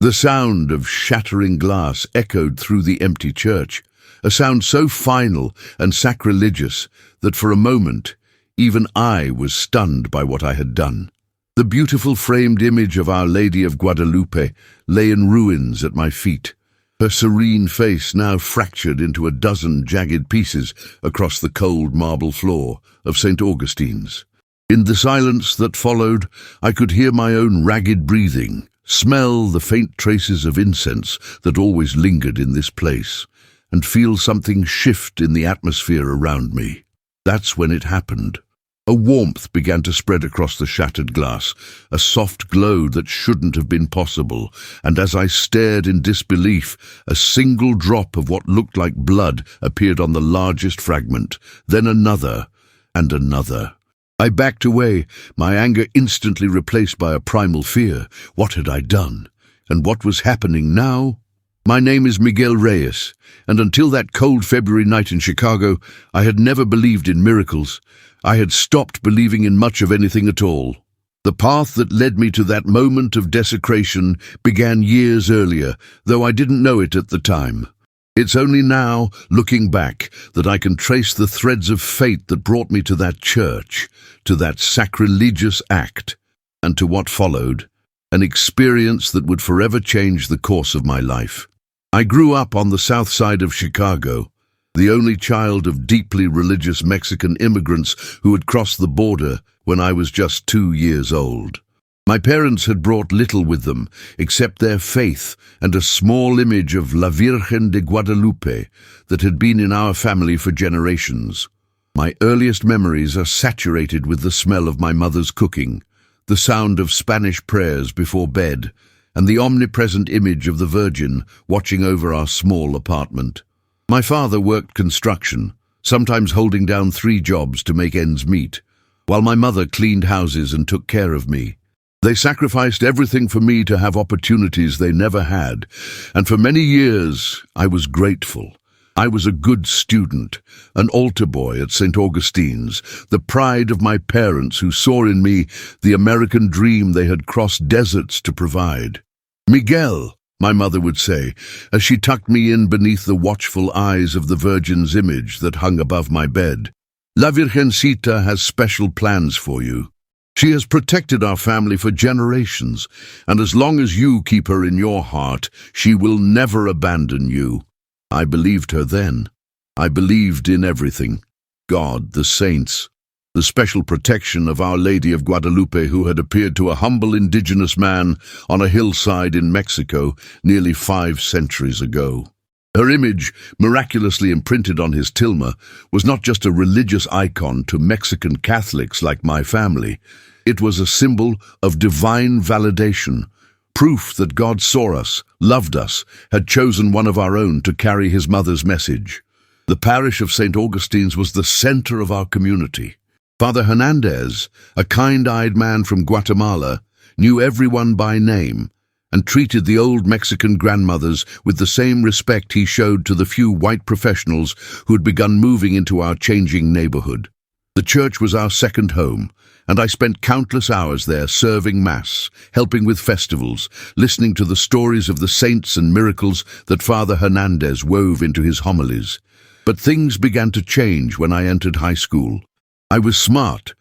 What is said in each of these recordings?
The sound of shattering glass echoed through the empty church, a sound so final and sacrilegious that for a moment even I was stunned by what I had done. The beautiful framed image of Our Lady of Guadalupe lay in ruins at my feet, her serene face now fractured into a dozen jagged pieces across the cold marble floor of St. Augustine's. In the silence that followed, I could hear my own ragged breathing, smell the faint traces of incense that always lingered in this place, and feel something shift in the atmosphere around me. That's when it happened. A warmth began to spread across the shattered glass, a soft glow that shouldn't have been possible, and as I stared in disbelief, a single drop of what looked like blood appeared on the largest fragment, then another, and another. I backed away, my anger instantly replaced by a primal fear. What had I done? And what was happening now? My name is Miguel Reyes, and until that cold February night in Chicago, I had never believed in miracles. I had stopped believing in much of anything at all. The path that led me to that moment of desecration began years earlier, though I didn't know it at the time. It's only now, looking back, that I can trace the threads of fate that brought me to that church, to that sacrilegious act, and to what followed, an experience that would forever change the course of my life. I grew up on the south side of Chicago, the only child of deeply religious Mexican immigrants who had crossed the border when I was just 2 years old. My parents had brought little with them, except their faith and a small image of La Virgen de Guadalupe that had been in our family for generations. My earliest memories are saturated with the smell of my mother's cooking, the sound of Spanish prayers before bed, and the omnipresent image of the Virgin watching over our small apartment. My father worked construction, sometimes holding down 3 jobs to make ends meet, while my mother cleaned houses and took care of me. They sacrificed everything for me to have opportunities they never had, and for many years I was grateful. I was a good student, an altar boy at St. Augustine's, the pride of my parents who saw in me the American dream they had crossed deserts to provide. "Miguel," my mother would say, as she tucked me in beneath the watchful eyes of the Virgin's image that hung above my bed. "La Virgencita has special plans for you. She has protected our family for generations, and as long as you keep her in your heart, she will never abandon you." I believed her then. I believed in everything. God, the saints, the special protection of Our Lady of Guadalupe, who had appeared to a humble indigenous man on a hillside in Mexico nearly 5 centuries ago. Her image, miraculously imprinted on his tilma, was not just a religious icon to Mexican Catholics like my family. It was a symbol of divine validation, proof that God saw us, loved us, had chosen one of our own to carry his mother's message. The parish of St. Augustine's was the center of our community. Father Hernandez, a kind-eyed man from Guatemala, knew everyone by name and treated the old Mexican grandmothers with the same respect he showed to the few white professionals who had begun moving into our changing neighborhood. The church was our second home, and I spent countless hours there serving Mass, helping with festivals, listening to the stories of the saints and miracles that Father Hernandez wove into his homilies. But things began to change when I entered high school. I was smart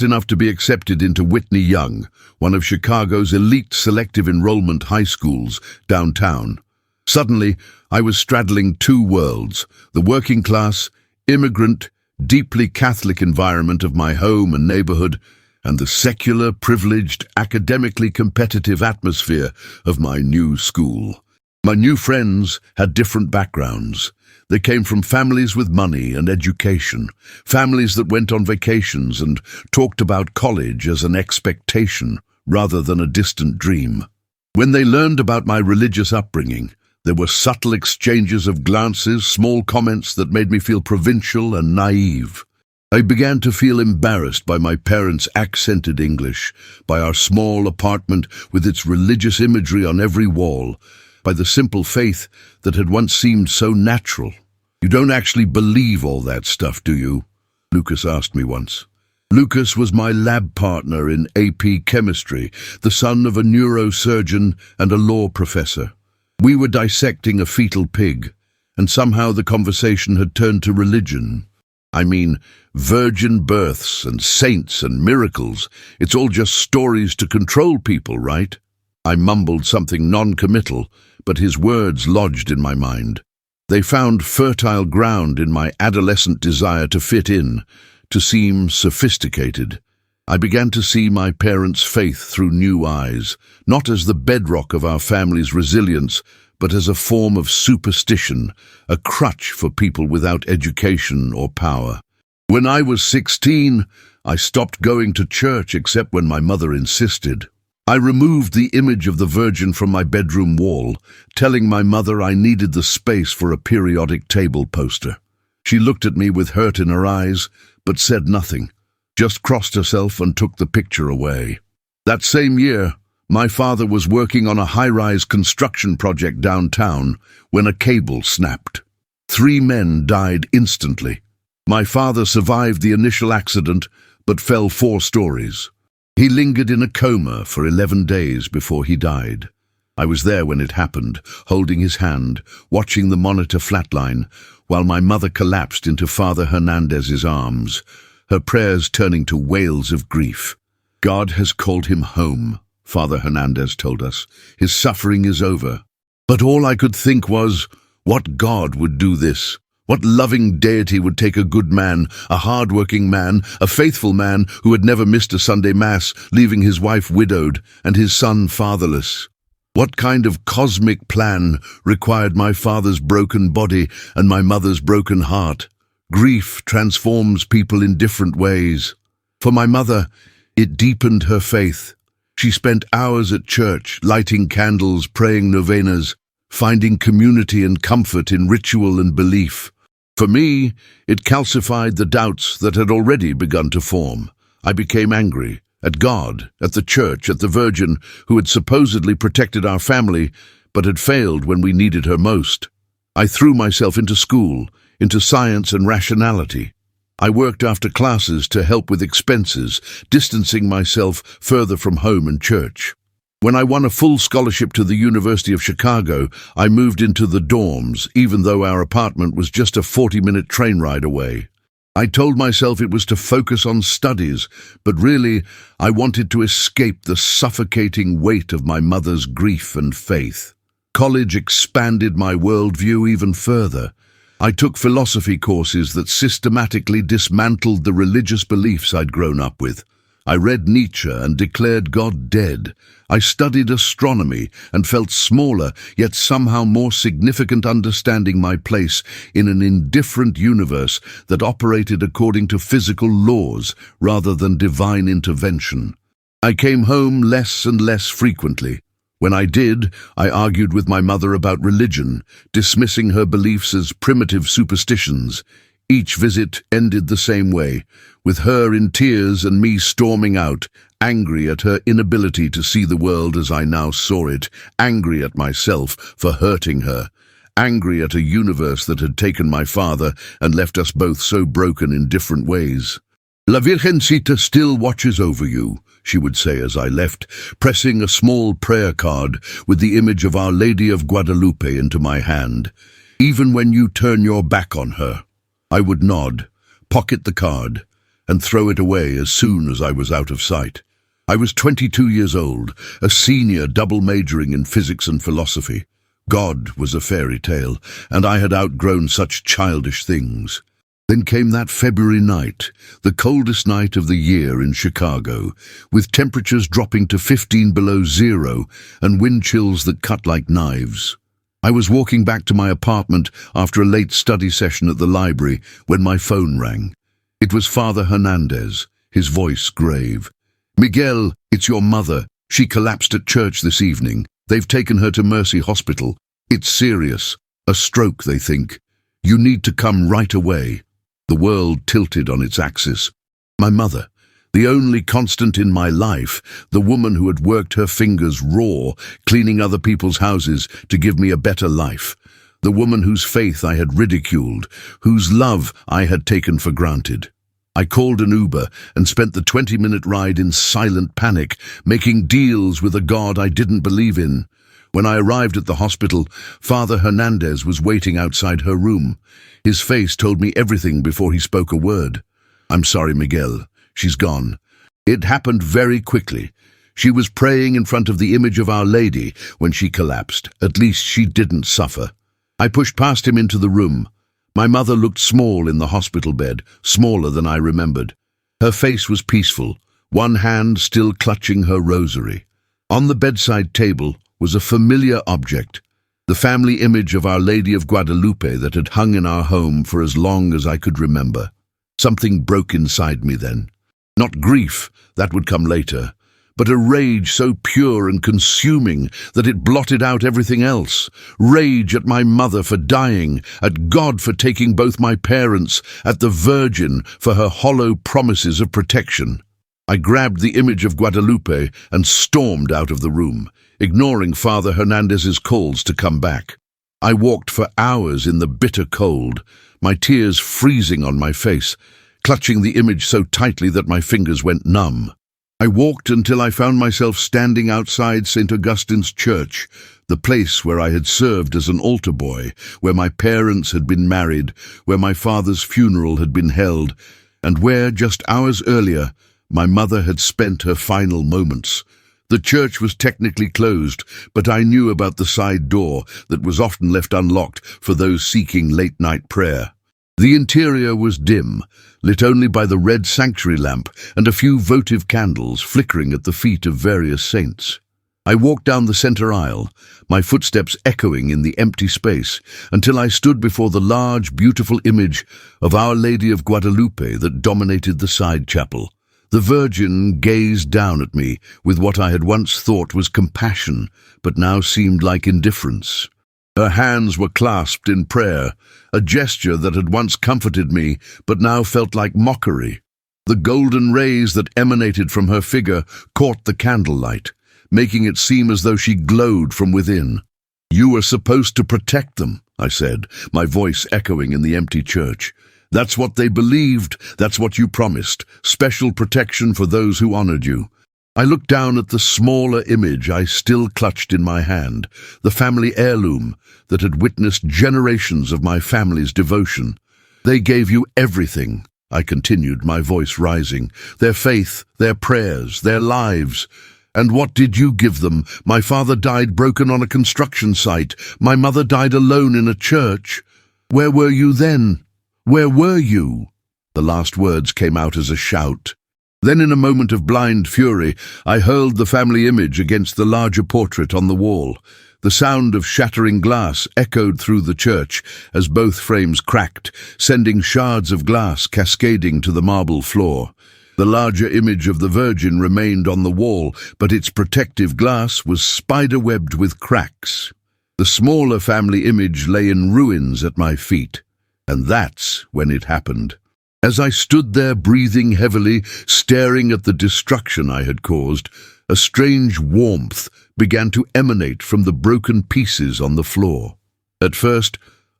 enough to be accepted into Whitney Young, one of Chicago's elite selective enrollment high schools downtown. Suddenly, I was straddling 2 worlds, the working class, immigrant, deeply Catholic environment of my home and neighborhood, and the secular, privileged, academically competitive atmosphere of my new school. My new friends had different backgrounds. They came from families with money and education, families that went on vacations and talked about college as an expectation rather than a distant dream. When they learned about my religious upbringing, there were subtle exchanges of glances, small comments that made me feel provincial and naive. I began to feel embarrassed by my parents' accented English, by our small apartment with its religious imagery on every wall, by the simple faith that had once seemed so natural. "You don't actually believe all that stuff, do you?" Lucas asked me once. Lucas was my lab partner in AP Chemistry, the son of a neurosurgeon and a law professor. We were dissecting a fetal pig, and somehow the conversation had turned to religion. I mean, virgin births and saints and miracles. It's all just stories to control people, right? I mumbled something non-committal, but his words lodged in my mind. They found fertile ground in my adolescent desire to fit in, to seem sophisticated. I began to see my parents' faith through new eyes, not as the bedrock of our family's resilience, but as a form of superstition, a crutch for people without education or power. When I was 16, I stopped going to church except when my mother insisted. I removed the image of the Virgin from my bedroom wall, telling my mother I needed the space for a periodic table poster. She looked at me with hurt in her eyes, but said nothing, just crossed herself and took the picture away. That same year, my father was working on a high-rise construction project downtown when a cable snapped. 3 men died instantly. My father survived the initial accident, but fell 4 stories. He lingered in a coma for 11 days before he died. I was there when it happened, holding his hand, watching the monitor flatline, while my mother collapsed into Father Hernandez's arms, her prayers turning to wails of grief. God has called him home, Father Hernandez told us. His suffering is over. But all I could think was, what God would do this? What loving deity would take a good man, a hard-working man, a faithful man who had never missed a Sunday Mass, leaving his wife widowed and his son fatherless? What kind of cosmic plan required my father's broken body and my mother's broken heart? Grief transforms people in different ways. For my mother, it deepened her faith. She spent hours at church, lighting candles, praying novenas, finding community and comfort in ritual and belief. For me, it calcified the doubts that had already begun to form. I became angry at God, at the church, at the Virgin, who had supposedly protected our family, but had failed when we needed her most. I threw myself into school, into science and rationality. I worked after classes to help with expenses, distancing myself further from home and church. When I won a full scholarship to the University of Chicago, I moved into the dorms, even though our apartment was just a 40-minute train ride away. I told myself it was to focus on studies, but really, I wanted to escape the suffocating weight of my mother's grief and faith. College expanded my worldview even further. I took philosophy courses that systematically dismantled the religious beliefs I'd grown up with. I read Nietzsche and declared God dead. I studied astronomy and felt smaller, yet somehow more significant, understanding my place in an indifferent universe that operated according to physical laws rather than divine intervention. I came home less and less frequently. When I did, I argued with my mother about religion, dismissing her beliefs as primitive superstitions. Each visit ended the same way, with her in tears and me storming out, angry at her inability to see the world as I now saw it, angry at myself for hurting her, angry at a universe that had taken my father and left us both so broken in different ways. La Virgencita still watches over you, she would say as I left, pressing a small prayer card with the image of Our Lady of Guadalupe into my hand. Even when you turn your back on her. I would nod, pocket the card, and throw it away as soon as I was out of sight. I was 22 years old, a senior double majoring in physics and philosophy. God was a fairy tale, and I had outgrown such childish things. Then came that February night, the coldest night of the year in Chicago, with temperatures dropping to 15 below zero and wind chills that cut like knives. I was walking back to my apartment after a late study session at the library when my phone rang. It was Father Hernandez, his voice grave. "Miguel, it's your mother. She collapsed at church this evening. They've taken her to Mercy Hospital. It's serious. A stroke, they think. You need to come right away." The world tilted on its axis. My mother, the only constant in my life, the woman who had worked her fingers raw, cleaning other people's houses to give me a better life, the woman whose faith I had ridiculed, whose love I had taken for granted. I called an Uber and spent the 20-minute ride in silent panic, making deals with a God I didn't believe in. When I arrived at the hospital, Father Hernandez was waiting outside her room. His face told me everything before he spoke a word. "I'm sorry, Miguel. She's gone." It happened very quickly. She was praying in front of the image of Our Lady when she collapsed. At least she didn't suffer. I pushed past him into the room. My mother looked small in the hospital bed, smaller than I remembered. Her face was peaceful, one hand still clutching her rosary. On the bedside table was a familiar object, the family image of Our Lady of Guadalupe that had hung in our home for as long as I could remember. Something broke inside me then. Not grief, that would come later, but a rage so pure and consuming that it blotted out everything else. Rage at my mother for dying, at God for taking both my parents, at the Virgin for her hollow promises of protection. I grabbed the image of Guadalupe and stormed out of the room, ignoring Father Hernandez's calls to come back. I walked for hours in the bitter cold, my tears freezing on my face, clutching the image so tightly that my fingers went numb. I walked until I found myself standing outside St. Augustine's Church, the place where I had served as an altar boy, where my parents had been married, where my father's funeral had been held, and where, just hours earlier, my mother had spent her final moments. The church was technically closed, but I knew about the side door that was often left unlocked for those seeking late-night prayer. The interior was dim, lit only by the red sanctuary lamp and a few votive candles flickering at the feet of various saints. I walked down the center aisle, my footsteps echoing in the empty space, until I stood before the large, beautiful image of Our Lady of Guadalupe that dominated the side chapel. The Virgin gazed down at me with what I had once thought was compassion, but now seemed like indifference. Her hands were clasped in prayer, a gesture that had once comforted me, but now felt like mockery. The golden rays that emanated from her figure caught the candlelight, making it seem as though she glowed from within. "You were supposed to protect them," I said, my voice echoing in the empty church. "That's what they believed, that's what you promised, special protection for those who honored you." I looked down at the smaller image I still clutched in my hand, the family heirloom that had witnessed generations of my family's devotion. "They gave you everything," I continued, my voice rising. "Their faith, their prayers, their lives. And what did you give them? My father died broken on a construction site. My mother died alone in a church. Where were you then? Where were you?" The last words came out as a shout. Then, in a moment of blind fury, I hurled the family image against the larger portrait on the wall. The sound of shattering glass echoed through the church as both frames cracked, sending shards of glass cascading to the marble floor. The larger image of the Virgin remained on the wall, but its protective glass was spider-webbed with cracks. The smaller family image lay in ruins at my feet, and that's when it happened. As I stood there breathing heavily, staring at the destruction I had caused, a strange warmth began to emanate from the broken pieces on the floor. At first,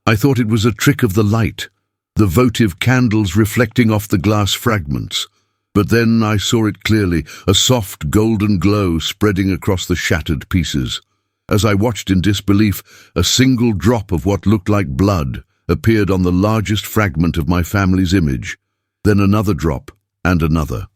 I thought it was a trick of the light, the votive candles reflecting off the glass fragments. But then I saw it clearly, a soft golden glow spreading across the shattered pieces. As I watched in disbelief, a single drop of what looked like blood appeared on the largest fragment of my family's image, then another drop, and another.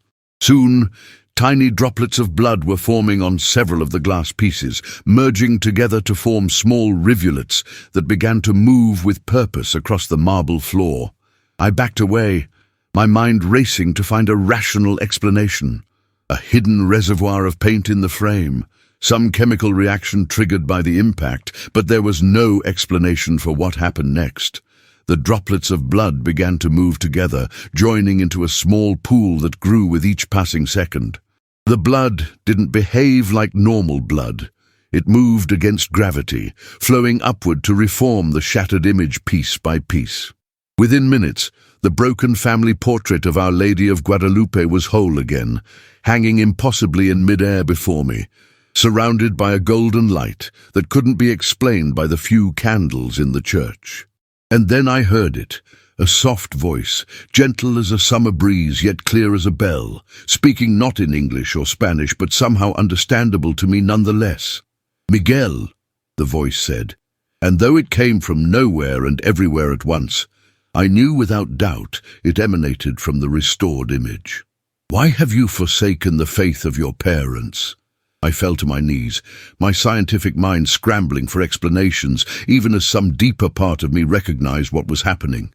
Soon, tiny droplets of blood were forming on several of the glass pieces, merging together to form small rivulets that began to move with purpose across the marble floor. I backed away, my mind racing to find a rational explanation. A hidden reservoir of paint in the frame, some chemical reaction triggered by the impact, but there was no explanation for what happened next. The droplets of blood began to move together, joining into a small pool that grew with each passing second. The blood didn't behave like normal blood. It moved against gravity, flowing upward to reform the shattered image piece by piece. Within minutes, the broken family portrait of Our Lady of Guadalupe was whole again, hanging impossibly in mid-air before me, surrounded by a golden light that couldn't be explained by the few candles in the church. And then I heard it, A soft voice, gentle as a summer breeze yet clear as a bell, speaking not in English or Spanish but somehow understandable to me nonetheless. "Miguel," the voice said, and though it came from nowhere and everywhere at once, I knew without doubt it emanated from the restored image. "Why have you forsaken the faith of your parents?" I fell to my knees, my scientific mind scrambling for explanations, even as some deeper part of me recognized what was happening.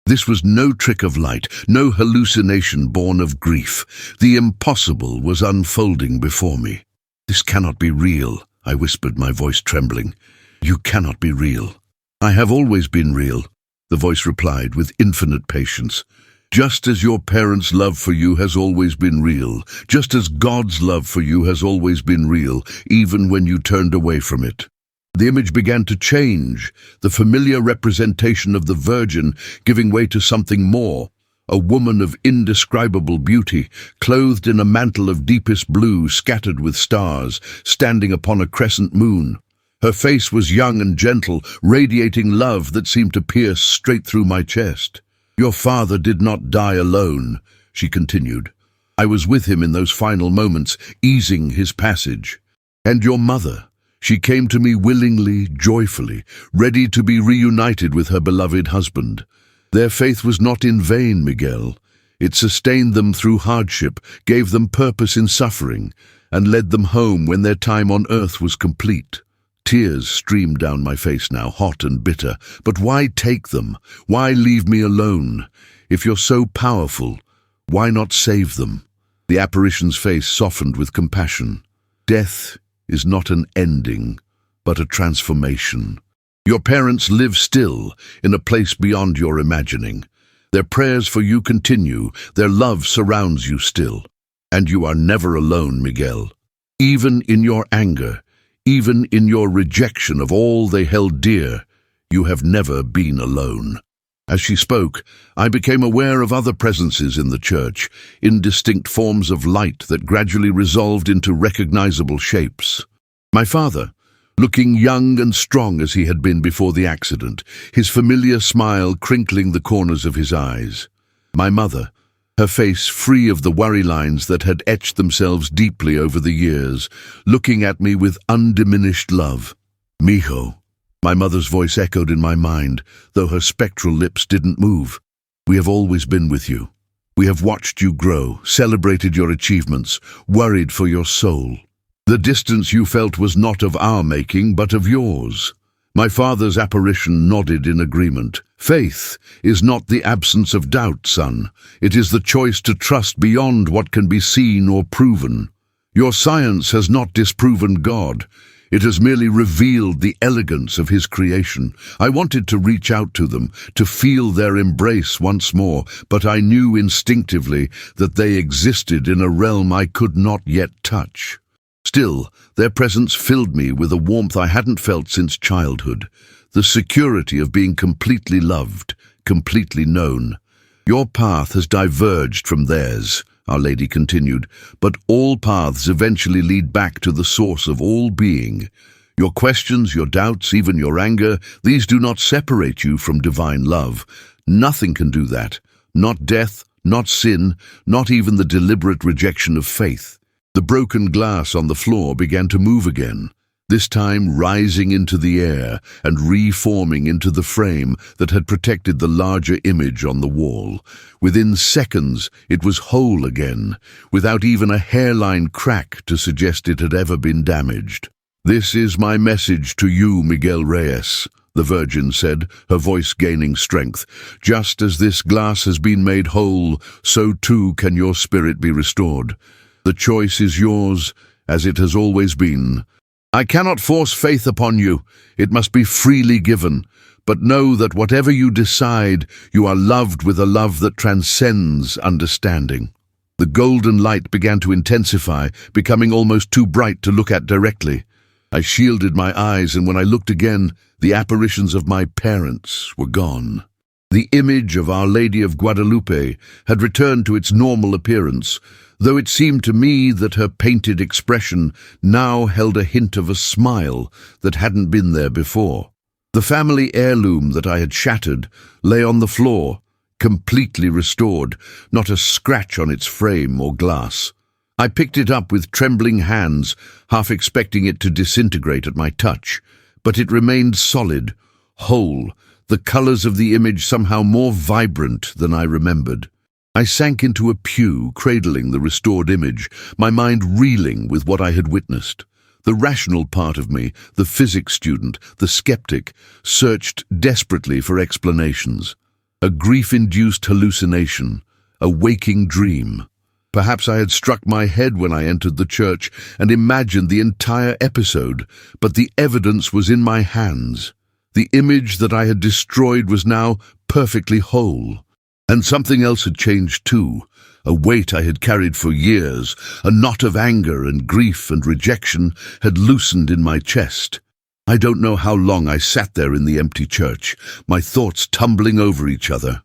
This was no trick of light, no hallucination born of grief. The impossible was unfolding before me. "This cannot be real," I whispered, my voice trembling. "You cannot be real." "I have always been real," the voice replied with infinite patience. "Just as your parents' love for you has always been real, just as God's love for you has always been real, even when you turned away from it." The image began to change, the familiar representation of the Virgin giving way to something more, a woman of indescribable beauty, clothed in a mantle of deepest blue scattered with stars, standing upon a crescent moon. Her face was young and gentle, radiating love that seemed to pierce straight through my chest. "Your father did not die alone," she continued. "I was with him in those final moments, easing his passage. And your mother, she came to me willingly, joyfully, ready to be reunited with her beloved husband. Their faith was not in vain, Miguel. It sustained them through hardship, gave them purpose in suffering, and led them home when their time on earth was complete." Tears streamed down my face now, hot and bitter. "But why take them? Why leave me alone? If you're so powerful, why not save them?" The apparition's face softened with compassion. "Death is not an ending, but a transformation. Your parents live still, in a place beyond your imagining. Their prayers for you continue, their love surrounds you still. And you are never alone, Miguel. Even in your anger, even in your rejection of all they held dear, you have never been alone." As she spoke, I became aware of other presences in the church, indistinct forms of light that gradually resolved into recognizable shapes. My father, looking young and strong as he had been before the accident, his familiar smile crinkling the corners of his eyes. My mother, her face free of the worry lines that had etched themselves deeply over the years, looking at me with undiminished love. "Mijo," my mother's voice echoed in my mind, though her spectral lips didn't move. "We have always been with you. We have watched you grow, celebrated your achievements, worried for your soul. The distance you felt was not of our making, but of yours." My father's apparition nodded in agreement. "Faith is not the absence of doubt, son. It is the choice to trust beyond what can be seen or proven. Your science has not disproven God. It has merely revealed the elegance of his creation. I wanted to reach out to them, to feel their embrace once more, but I knew instinctively that they existed in a realm I could not yet touch. Still, their presence filled me with a warmth I hadn't felt since childhood, the security of being completely loved, completely known. "Your path has diverged from theirs," Our Lady continued, "but all paths eventually lead back to the source of all being. Your questions, your doubts, even your anger, these do not separate you from divine love. Nothing can do that. Not death, not sin, not even the deliberate rejection of faith." The broken glass on the floor began to move again, this time rising into the air and reforming into the frame that had protected the larger image on the wall. Within seconds, it was whole again, without even a hairline crack to suggest it had ever been damaged. "This is my message to you, Miguel Reyes," the Virgin said, her voice gaining strength. "Just as this glass has been made whole, so too can your spirit be restored. The choice is yours, as it has always been. I cannot force faith upon you. It must be freely given. But know that whatever you decide, you are loved with a love that transcends understanding." The golden light began to intensify, becoming almost too bright to look at directly. I shielded my eyes, and when I looked again, the apparitions of my parents were gone. The image of Our Lady of Guadalupe had returned to its normal appearance, though it seemed to me that her painted expression now held a hint of a smile that hadn't been there before. The family heirloom that I had shattered lay on the floor, completely restored, not a scratch on its frame or glass. I picked it up with trembling hands, half expecting it to disintegrate at my touch, but it remained solid, whole, the colors of the image somehow more vibrant than I remembered. I sank into a pew, cradling the restored image, my mind reeling with what I had witnessed. The rational part of me, the physics student, the skeptic, searched desperately for explanations. A grief-induced hallucination, a waking dream. Perhaps I had struck my head when I entered the church and imagined the entire episode, but the evidence was in my hands. The image that I had destroyed was now perfectly whole. And something else had changed too. A weight I had carried for years, a knot of anger and grief and rejection, had loosened in my chest. I don't know how long I sat there in the empty church, my thoughts tumbling over each other.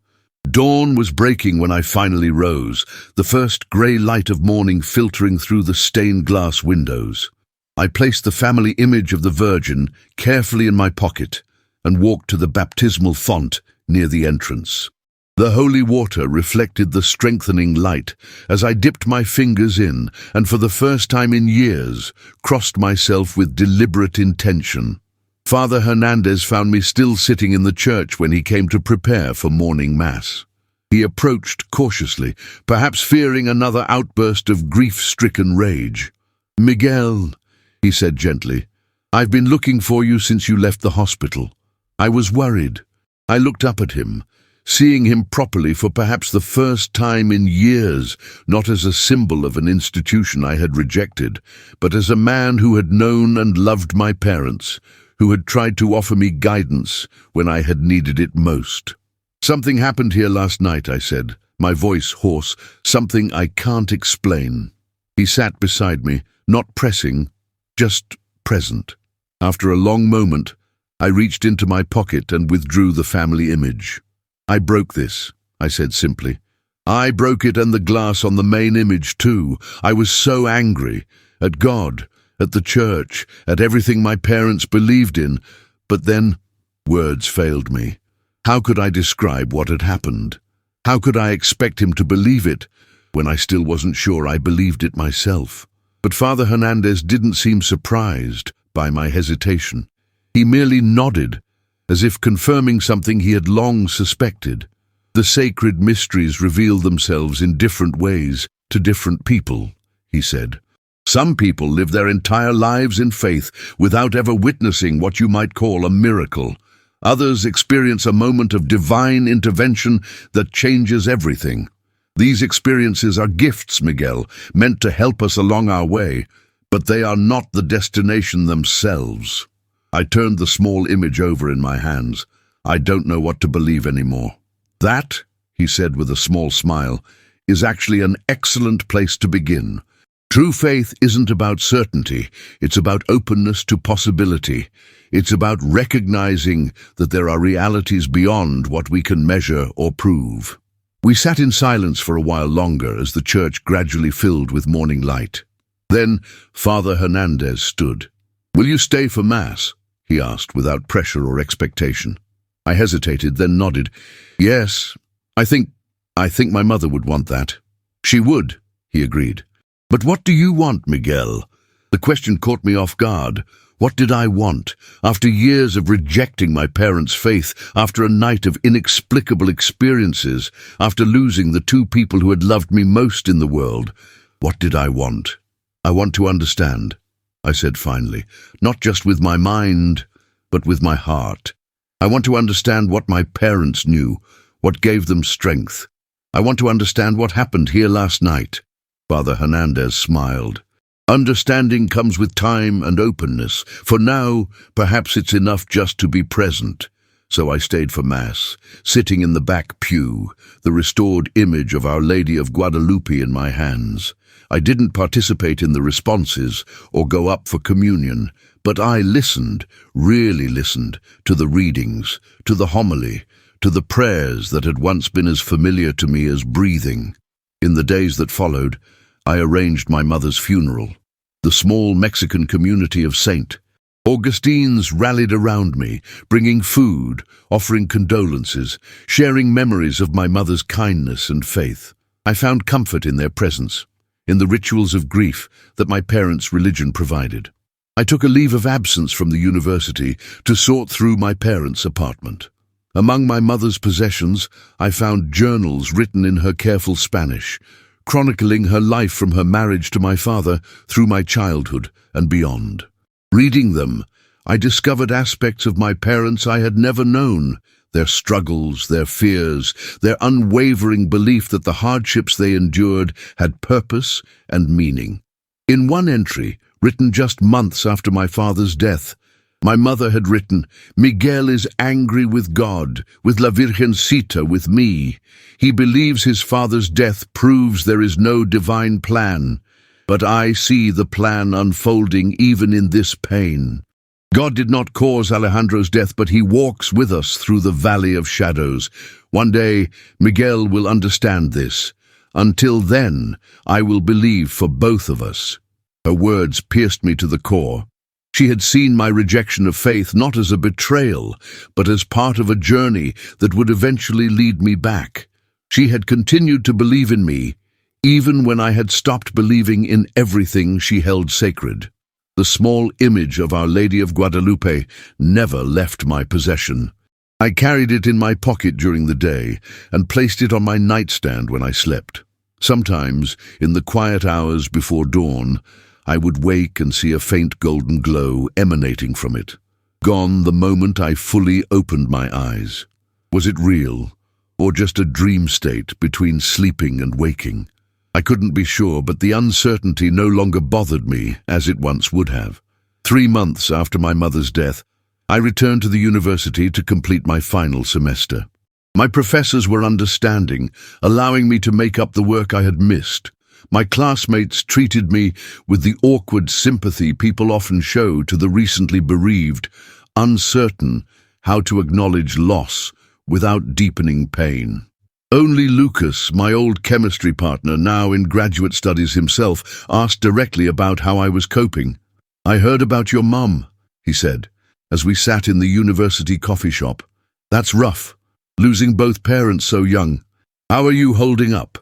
Dawn was breaking when I finally rose, the first grey light of morning filtering through the stained glass windows. I placed the family image of the Virgin carefully in my pocket and walked to the baptismal font near the entrance. The holy water reflected the strengthening light as I dipped my fingers in and for the first time in years crossed myself with deliberate intention. Father Hernandez found me still sitting in the church when he came to prepare for morning mass. He approached cautiously, perhaps fearing another outburst of grief-stricken rage. "Miguel," he said gently, "I've been looking for you since you left the hospital. I was worried." I looked up at him, seeing him properly for perhaps the first time in years, not as a symbol of an institution I had rejected, but as a man who had known and loved my parents, who had tried to offer me guidance when I had needed it most. "Something happened here last night," I said, my voice hoarse, "something I can't explain." He sat beside me, not pressing, just present. After a long moment, I reached into my pocket and withdrew the family image. "I broke this," I said simply. "I broke it and the glass on the main image too. I was so angry. At God, at the church, at everything my parents believed in. But then, words failed me. How could I describe what had happened? How could I expect him to believe it when I still wasn't sure I believed it myself?" But Father Hernandez didn't seem surprised by my hesitation. He merely nodded, as if confirming something he had long suspected. "The sacred mysteries reveal themselves in different ways to different people," he said. "Some people live their entire lives in faith without ever witnessing what you might call a miracle. Others experience a moment of divine intervention that changes everything. These experiences are gifts, Miguel, meant to help us along our way, but they are not the destination themselves." I turned the small image over in my hands. "I don't know what to believe anymore." "That," he said with a small smile, "is actually an excellent place to begin. True faith isn't about certainty, it's about openness to possibility. It's about recognizing that there are realities beyond what we can measure or prove." We sat in silence for a while longer as the church gradually filled with morning light. Then Father Hernandez stood. "Will you stay for Mass?" he asked without pressure or expectation. I hesitated, then nodded. "Yes, I think my mother would want that." "She would," he agreed. "But what do you want, Miguel?" The question caught me off guard. What did I want? After years of rejecting my parents' faith, after a night of inexplicable experiences, after losing the two people who had loved me most in the world, what did I want? "I want to understand," I said finally, "not just with my mind, but with my heart. I want to understand what my parents knew, what gave them strength. I want to understand what happened here last night." Father Hernandez smiled. "Understanding comes with time and openness. For now, perhaps it's enough just to be present." So I stayed for Mass, sitting in the back pew, the restored image of Our Lady of Guadalupe in my hands. I didn't participate in the responses or go up for communion, but I listened, really listened, to the readings, to the homily, to the prayers that had once been as familiar to me as breathing. In the days that followed, I arranged my mother's funeral. The small Mexican community of St. Augustines rallied around me, bringing food, offering condolences, sharing memories of my mother's kindness and faith. I found comfort in their presence, in the rituals of grief that my parents' religion provided. I took a leave of absence from the university to sort through my parents' apartment. Among my mother's possessions, I found journals written in her careful Spanish, chronicling her life from her marriage to my father through my childhood and beyond. Reading them, I discovered aspects of my parents I had never known, their struggles, their fears, their unwavering belief that the hardships they endured had purpose and meaning. In one entry, written just months after my father's death, my mother had written, "Miguel is angry with God, with La Virgencita, with me. He believes his father's death proves there is no divine plan. But I see the plan unfolding even in this pain. God did not cause Alejandro's death, but he walks with us through the valley of shadows. One day, Miguel will understand this. Until then, I will believe for both of us." Her words pierced me to the core. She had seen my rejection of faith not as a betrayal, but as part of a journey that would eventually lead me back. She had continued to believe in me, even when I had stopped believing in everything she held sacred. The small image of Our Lady of Guadalupe never left my possession. I carried it in my pocket during the day and placed it on my nightstand when I slept. Sometimes, in the quiet hours before dawn, I would wake and see a faint golden glow emanating from it, gone the moment I fully opened my eyes. Was it real, or just a dream state between sleeping and waking? I couldn't be sure, but the uncertainty no longer bothered me as it once would have. 3 months after my mother's death, I returned to the university to complete my final semester. My professors were understanding, allowing me to make up the work I had missed. My classmates treated me with the awkward sympathy people often show to the recently bereaved, uncertain how to acknowledge loss without deepening pain. Only Lucas, my old chemistry partner, now in graduate studies himself, asked directly about how I was coping. "I heard about your mum," he said, as we sat in the university coffee shop. "That's rough, losing both parents so young. How are you holding up?"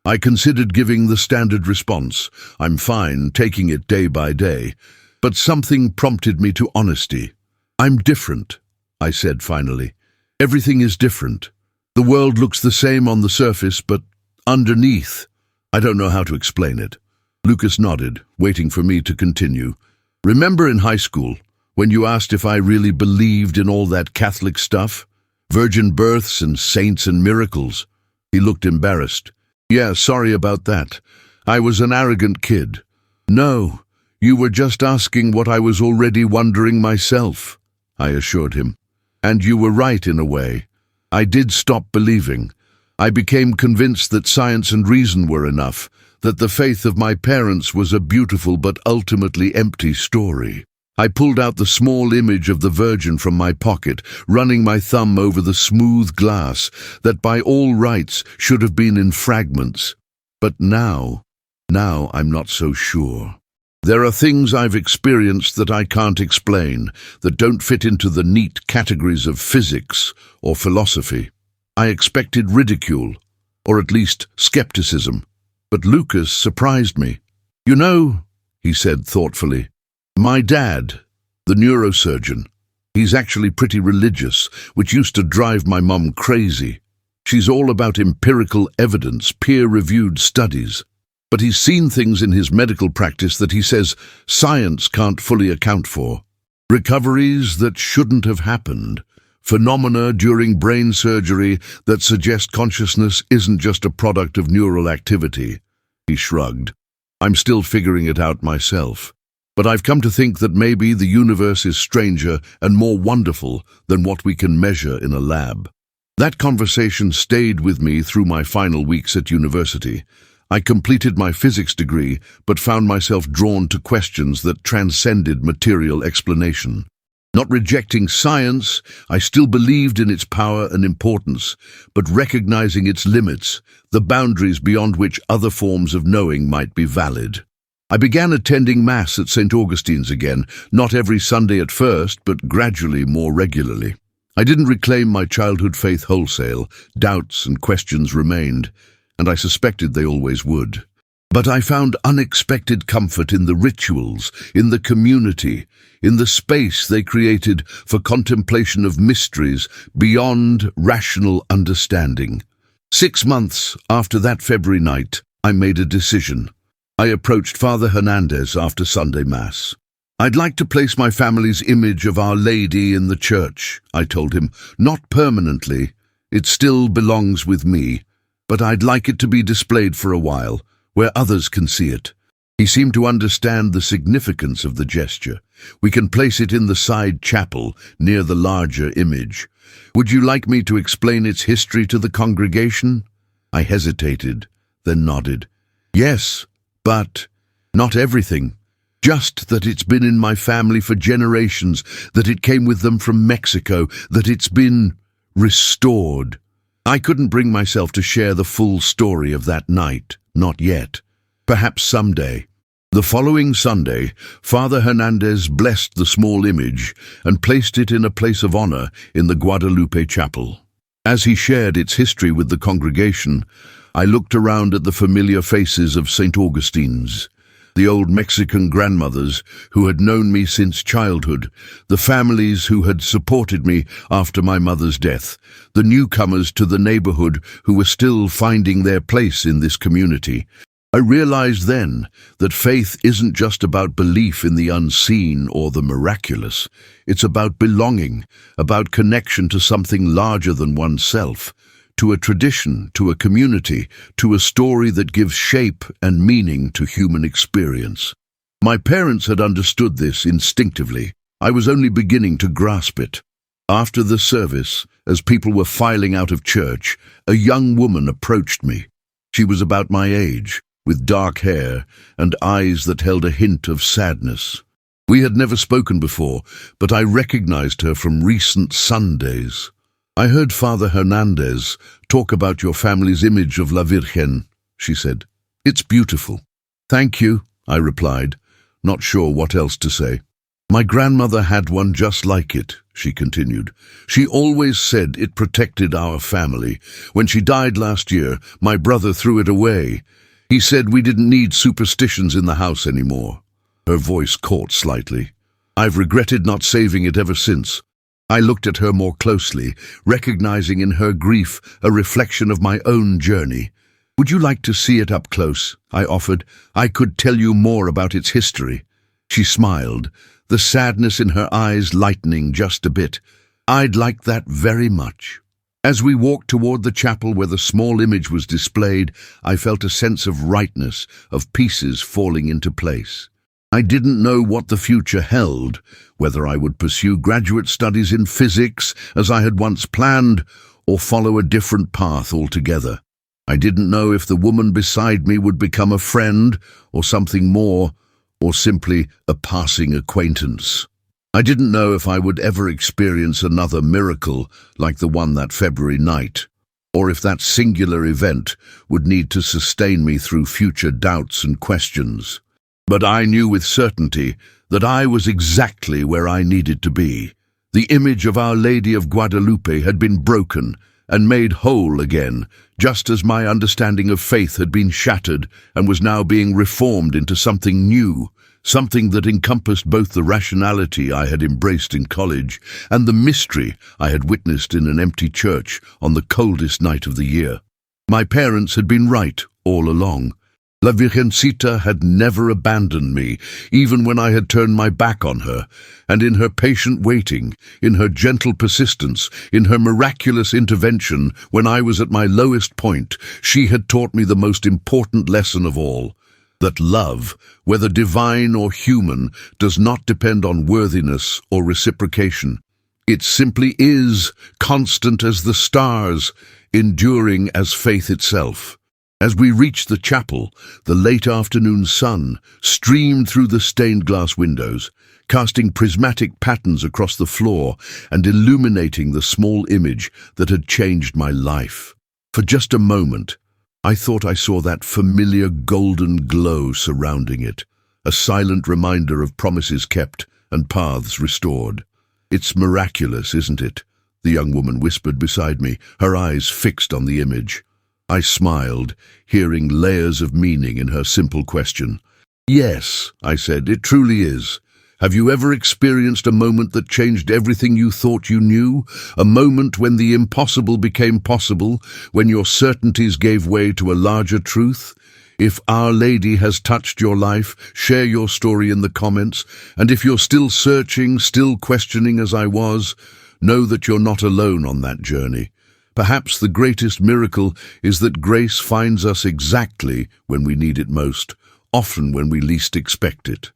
I considered giving the standard response. "I'm fine, taking it day by day." But something prompted me to honesty. "I'm different," I said finally. "Everything is different. The world looks the same on the surface, but underneath, I don't know how to explain it." Lucas nodded, waiting for me to continue. "Remember in high school, when you asked if I really believed in all that Catholic stuff? Virgin births and saints and miracles?" He looked embarrassed. "Yeah, sorry about that. I was an arrogant kid." "No, you were just asking what I was already wondering myself," I assured him. "And you were right in a way. I did stop believing. I became convinced that science and reason were enough, that the faith of my parents was a beautiful but ultimately empty story." I pulled out the small image of the Virgin from my pocket, running my thumb over the smooth glass that by all rights should have been in fragments. But now I'm not so sure. There are things I've experienced that I can't explain, that don't fit into the neat categories of physics or philosophy. I expected ridicule, or at least skepticism. But Lucas surprised me. "You know," he said thoughtfully, "my dad, the neurosurgeon, he's actually pretty religious, which used to drive my mum crazy. She's all about empirical evidence, peer-reviewed studies. But he's seen things in his medical practice that he says science can't fully account for. Recoveries that shouldn't have happened. Phenomena during brain surgery that suggest consciousness isn't just a product of neural activity." He shrugged. "I'm still figuring it out myself. But I've come to think that maybe the universe is stranger and more wonderful than what we can measure in a lab." That conversation stayed with me through my final weeks at university. I completed my physics degree, but found myself drawn to questions that transcended material explanation. Not rejecting science, I still believed in its power and importance, but recognizing its limits, the boundaries beyond which other forms of knowing might be valid. I began attending Mass at St. Augustine's again, not every Sunday at first, but gradually more regularly. I didn't reclaim my childhood faith wholesale. Doubts and questions remained, and I suspected they always would. But I found unexpected comfort in the rituals, in the community, in the space they created for contemplation of mysteries beyond rational understanding. 6 months after that February night, I made a decision. I approached Father Hernandez after Sunday Mass. "I'd like to place my family's image of Our Lady in the church," I told him. "Not permanently. It still belongs with me. But I'd like it to be displayed for a while, where others can see it." He seemed to understand the significance of the gesture. "We can place it in the side chapel, near the larger image. Would you like me to explain its history to the congregation?" I hesitated, then nodded. "Yes, but not everything. Just that it's been in my family for generations, that it came with them from Mexico, that it's been restored." I couldn't bring myself to share the full story of that night, not yet. Perhaps someday. The following Sunday, Father Hernandez blessed the small image and placed it in a place of honor in the Guadalupe chapel. As he shared its history with the congregation, I looked around at the familiar faces of St. Augustine's, the old Mexican grandmothers who had known me since childhood, the families who had supported me after my mother's death, the newcomers to the neighborhood who were still finding their place in this community. I realized then that faith isn't just about belief in the unseen or the miraculous. It's about belonging, about connection to something larger than oneself, to a tradition, to a community, to a story that gives shape and meaning to human experience. My parents had understood this instinctively. I was only beginning to grasp it. After the service, as people were filing out of church, a young woman approached me. She was about my age, with dark hair and eyes that held a hint of sadness. We had never spoken before, but I recognized her from recent Sundays. "I heard Father Hernandez talk about your family's image of La Virgen," she said. "It's beautiful." "Thank you," I replied, not sure what else to say. "My grandmother had one just like it," she continued. "She always said it protected our family. When she died last year, my brother threw it away. He said we didn't need superstitions in the house anymore." Her voice caught slightly. "I've regretted not saving it ever since." I looked at her more closely, recognizing in her grief a reflection of my own journey. "Would you like to see it up close?" I offered. "I could tell you more about its history." She smiled, the sadness in her eyes lightening just a bit. "I'd like that very much." As we walked toward the chapel where the small image was displayed, I felt a sense of rightness, of pieces falling into place. I didn't know what the future held, whether I would pursue graduate studies in physics, as I had once planned, or follow a different path altogether. I didn't know if the woman beside me would become a friend, or something more, or simply a passing acquaintance. I didn't know if I would ever experience another miracle like the one that February night, or if that singular event would need to sustain me through future doubts and questions. But I knew with certainty that I was exactly where I needed to be. The image of Our Lady of Guadalupe had been broken and made whole again, just as my understanding of faith had been shattered and was now being reformed into something new, something that encompassed both the rationality I had embraced in college and the mystery I had witnessed in an empty church on the coldest night of the year. My parents had been right all along. La Virgencita had never abandoned me, even when I had turned my back on her, and in her patient waiting, in her gentle persistence, in her miraculous intervention when I was at my lowest point, she had taught me the most important lesson of all, that love, whether divine or human, does not depend on worthiness or reciprocation. It simply is, constant as the stars, enduring as faith itself. As we reached the chapel, the late afternoon sun streamed through the stained glass windows, casting prismatic patterns across the floor and illuminating the small image that had changed my life. For just a moment, I thought I saw that familiar golden glow surrounding it. a silent reminder of promises kept and paths restored. "It's miraculous, isn't it?" the young woman whispered beside me, her eyes fixed on the image. I smiled, hearing layers of meaning in her simple question. "Yes," I said, "it truly is. Have you ever experienced a moment that changed everything you thought you knew? A moment when the impossible became possible, when your certainties gave way to a larger truth? If Our Lady has touched your life, share your story in the comments. And if you're still searching, still questioning as I was, know that you're not alone on that journey. Perhaps the greatest miracle is that grace finds us exactly when we need it most, often when we least expect it."